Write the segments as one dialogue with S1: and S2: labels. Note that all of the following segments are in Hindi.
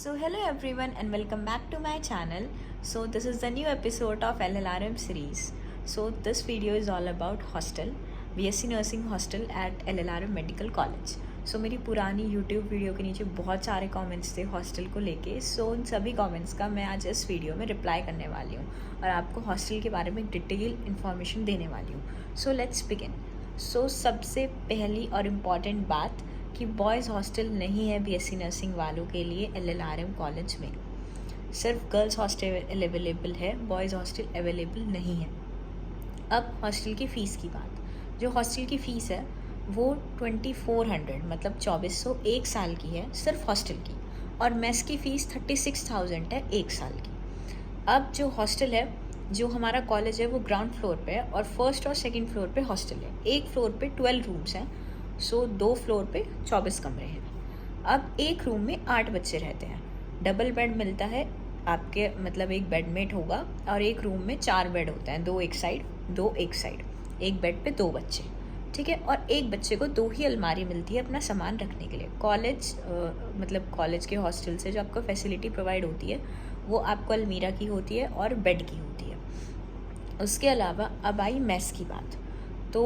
S1: So hello everyone and welcome back to my channel. So this is the new episode of LLRM series. So this video is all about hostel, BSc Nursing hostel at LLRM Medical College. So मेरी पुरानी YouTube वीडियो के नीचे बहुत सारे कमेंट्स थे हॉस्टल को लेके. सो उन सभी कमेंट्स का मैं आज इस वीडियो में रिप्लाई करने वाली हूँ और आपको हॉस्टल के बारे में डिटेल इन्फॉर्मेशन देने वाली हूँ. So let's begin. सो सबसे पहली और इम्पॉर्टेंट बात कि बॉयज़ हॉस्टल नहीं है बीएससी नर्सिंग वालों के लिए एलएलआरएम कॉलेज में. सिर्फ गर्ल्स हॉस्टल अवेलेबल है, बॉयज़ हॉस्टल अवेलेबल नहीं है. अब हॉस्टल की फ़ीस की बात. जो हॉस्टल की फ़ीस है वो 2400 मतलब 2400 एक साल की है सिर्फ हॉस्टल की, और मेस की फ़ीस 36,000 है एक साल की. अब जो हॉस्टल है, जो हमारा कॉलेज है वो ग्राउंड फ्लोर पे है और फर्स्ट और सेकंड फ्लोर पे हॉस्टल है. एक फ्लोर पे 12 रूम्स हैं. सो 2 फ्लोर पे 24 कमरे हैं. अब एक रूम में 8 बच्चे रहते हैं. डबल बेड मिलता है आपके, मतलब एक बेडमेट होगा, और एक रूम में 4 बेड होते हैं, 2 एक साइड 2 एक साइड. एक बेड पे 2 बच्चे, ठीक है. और एक बच्चे को 2 ही अलमारी मिलती है अपना सामान रखने के लिए. कॉलेज मतलब कॉलेज के हॉस्टल से जो आपको फैसिलिटी प्रोवाइड होती है वो आपको अलमीरा की होती है और बेड की होती है. उसके अलावा अब आई मेस की बात. तो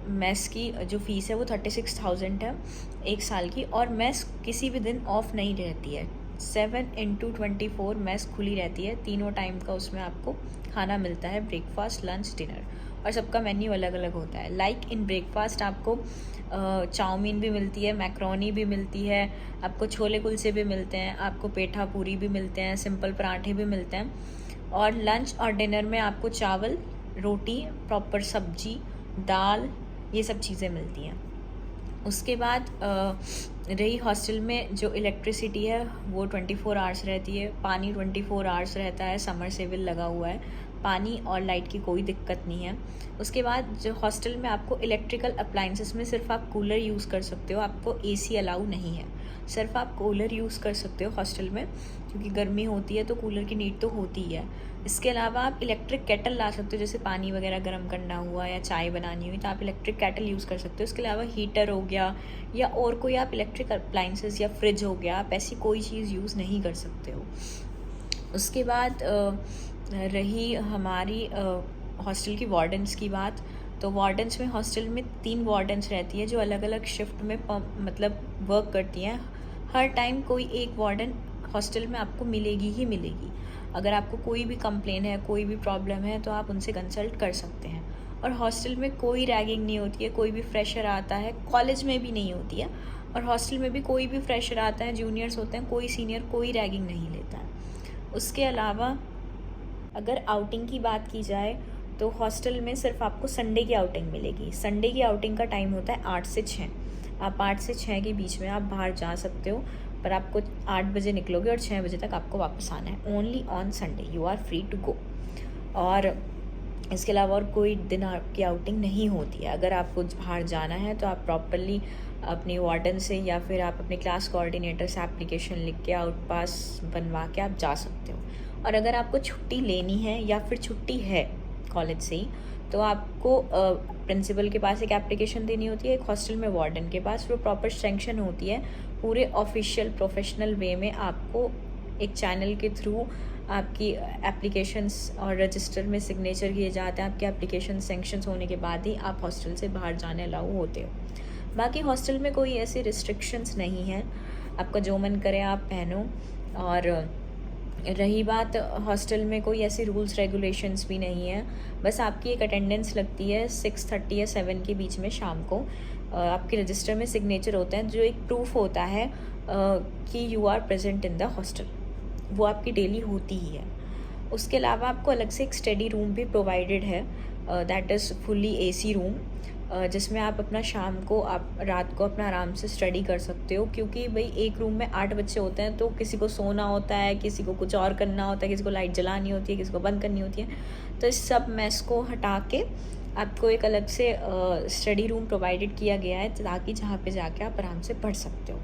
S1: मेस की जो फ़ीस है वो 36,000 है एक साल की, और मेस किसी भी दिन ऑफ नहीं रहती है. 7/24 मेस खुली रहती है. तीनों टाइम का उसमें आपको खाना मिलता है, ब्रेकफास्ट लंच डिनर, और सबका मेन्यू अलग अलग होता है. लाइक इन ब्रेकफास्ट आपको चाउमीन भी मिलती है, मैक्रोनी भी मिलती है, आपको छोले कुलचे भी मिलते हैं, आपको पेठा पूरी भी मिलते हैं, सिंपल पराठे भी मिलते हैं. और लंच और डिनर में आपको चावल रोटी प्रॉपर सब्जी दाल ये सब चीज़ें मिलती हैं. उसके बाद रही हॉस्टल में जो इलेक्ट्रिसिटी है वो 24 आवर्स रहती है. पानी 24 आवर्स रहता है, समर सेविल लगा हुआ है. पानी और लाइट की कोई दिक्कत नहीं है. उसके बाद जो हॉस्टल में आपको इलेक्ट्रिकल अप्लाइंसेस में सिर्फ आप कूलर यूज़ कर सकते हो, आपको एसी अलाउ नहीं है. सिर्फ आप कूलर यूज़ कर सकते हो हॉस्टल में, क्योंकि गर्मी होती है तो कूलर की नीड तो होती ही है. इसके अलावा आप इलेक्ट्रिक केटल ला सकते हो, जैसे पानी वगैरह गर्म करना हुआ या चाय बनानी हुई तो आप इलेक्ट्रिक केटल यूज़ कर सकते हो. इसके अलावा हीटर हो गया या और कोई आप इलेक्ट्रिक अप्लाइंसेस या फ्रिज हो गया, आप ऐसी कोई चीज़ यूज़ नहीं कर सकते हो. उसके बाद रही हमारी हॉस्टल की वार्डन्स की बात. तो वार्डन्स में हॉस्टल में 3 वार्डन्स रहती है जो अलग अलग शिफ्ट में मतलब वर्क करती हैं. हर टाइम कोई एक वार्डन हॉस्टल में आपको मिलेगी ही मिलेगी. अगर आपको कोई भी कंप्लेन है, कोई भी प्रॉब्लम है, तो आप उनसे कंसल्ट कर सकते हैं. और हॉस्टल में कोई रैगिंग नहीं होती है. कोई भी फ्रेशर आता है, कॉलेज में भी नहीं होती है, और हॉस्टल में भी कोई भी फ्रेशर आता है, जूनियर्स होते हैं, कोई सीनियर कोई रैगिंग नहीं लेता है. उसके अलावा अगर आउटिंग की बात की जाए तो हॉस्टल में सिर्फ आपको संडे की आउटिंग मिलेगी. संडे की आउटिंग का टाइम होता है 8 से 6. आप 8 से 6 के बीच में आप बाहर जा सकते हो, पर आपको 8 बजे निकलोगे और 6 बजे तक आपको वापस आना है. Only on Sunday you are free to go. और इसके अलावा और कोई दिन आपकी आउटिंग नहीं होती है. अगर आपको बाहर जाना है तो आप प्रॉपरली अपनी वार्डन से या फिर आप अपने क्लास कोऑर्डिनेटर से एप्लीकेशन लिख के आउट पास बनवा के आप जा सकते हो. और अगर आपको छुट्टी लेनी है या फिर छुट्टी है कॉलेज से ही, तो आपको प्रिंसिपल के पास एक एप्लीकेशन देनी होती है, एक हॉस्टल में वार्डन के पास वो प्रॉपर सेंक्शन होती है. पूरे ऑफिशियल प्रोफेशनल वे में आपको एक चैनल के थ्रू आपकी एप्लीकेशंस और रजिस्टर में सिग्नेचर किए जाते हैं. आपके एप्लीकेशन सेंक्शंस होने के बाद ही आप हॉस्टल से बाहर जाने अलाउ होते हो. बाकी हॉस्टल में कोई ऐसी रिस्ट्रिक्शंस नहीं है, आपका जो मन करे आप पहनो. और रही बात हॉस्टल में कोई ऐसे रूल्स रेगुलेशंस भी नहीं है. बस आपकी एक अटेंडेंस लगती है 6:30 या 7 के बीच में शाम को. आपके रजिस्टर में सिग्नेचर होते हैं जो एक प्रूफ होता है कि you are present in the hostel. वो आपकी डेली होती ही है. उसके अलावा आपको अलग से एक स्टडी रूम भी प्रोवाइडेड है, that is fully AC room, जिसमें आप अपना शाम को आप रात को अपना आराम से स्टडी कर सकते हो. क्योंकि भाई एक रूम में 8 बच्चे होते हैं तो किसी को सोना होता है, किसी को कुछ और करना होता है, किसी को लाइट जलानी होती है, किसी को बंद करनी होती है. तो इस सब मैस को हटा के आपको एक अलग से स्टडी रूम प्रोवाइडेड किया गया है, ताकि जहाँ पे जाके आप आराम से पढ़ सकते हो.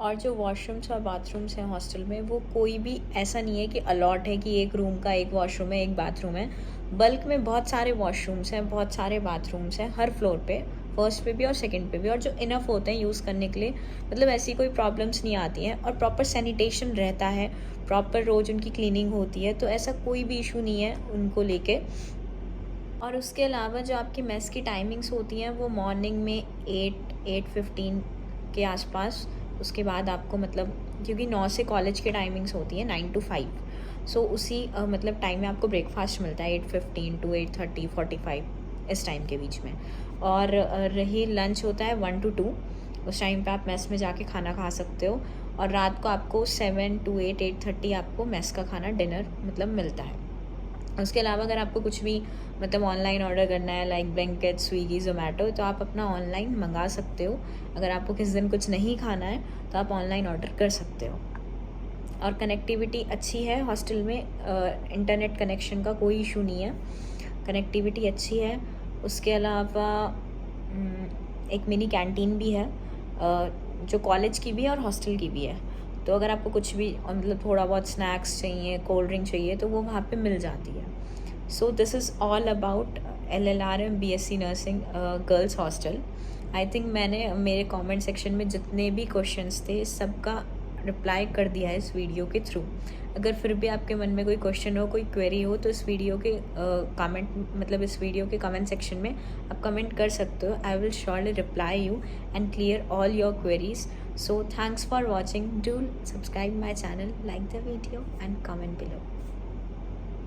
S1: और जो वॉशरूम्स और बाथरूम्स हैं हॉस्टल में, वो कोई भी ऐसा नहीं है कि अलॉट है कि एक रूम का एक वॉशरूम है एक बाथरूम है. बल्क में बहुत सारे वॉशरूम्स हैं, बहुत सारे बाथरूम्स हैं हर फ्लोर पे, फर्स्ट पे भी और सेकंड पे भी, और जो इनफ होते हैं यूज़ करने के लिए, मतलब ऐसी कोई प्रॉब्लम्स नहीं आती हैं, और प्रॉपर सैनिटेशन रहता है, प्रॉपर रोज़ उनकी क्लीनिंग होती है, तो ऐसा कोई भी इशू नहीं है उनको लेके। और उसके अलावा जो आपकी मेस की टाइमिंग्स होती हैं वो मॉर्निंग में 8-8:15 के आसपास, उसके बाद आपको मतलब क्योंकि 9 से कॉलेज की टाइमिंग्स होती है 9 to 5, सो उसी मतलब टाइम में आपको ब्रेकफास्ट मिलता है 8:15 to 8:30-45 इस टाइम के बीच में। और रही लंच होता है 1 to 2, उस टाइम पे आप मेस में जाके खाना खा सकते हो। और रात को आपको 7 to 8-8:30 आपको मेस का खाना डिनर मतलब मिलता है। उसके अलावा अगर आपको कुछ भी मतलब ऑनलाइन ऑर्डर करना है लाइक ब्लिंकिट, स्विगी, ज़ोमैटो, तो आप अपना ऑनलाइन मंगा सकते हो। अगर आपको किस दिन कुछ नहीं खाना है तो आप ऑनलाइन ऑर्डर कर सकते हो। और कनेक्टिविटी अच्छी है हॉस्टल में, इंटरनेट कनेक्शन का कोई इशू नहीं है, कनेक्टिविटी अच्छी है। उसके अलावा एक मिनी कैंटीन भी है, जो कॉलेज की भी है और हॉस्टल की भी है। तो अगर आपको कुछ भी मतलब थोड़ा बहुत स्नैक्स चाहिए, कोल्ड ड्रिंक चाहिए, तो वो वहाँ पे मिल जाती है। So this is all about LLRM BSc nursing girls hostel. I think मैंने मेरे कमेंट सेक्शन में जितने भी क्वेश्चंस थे सबका रिप्लाई कर दिया है इस वीडियो के थ्रू। अगर फिर भी आपके मन में कोई क्वेश्चन हो, कोई क्वेरी हो, तो इस वीडियो के कमेंट मतलब इस वीडियो के कमेंट सेक्शन में आप कमेंट कर सकते हो। I will surely reply you and clear all your queries. So thanks for watching. Do subscribe my channel, like the video and comment below.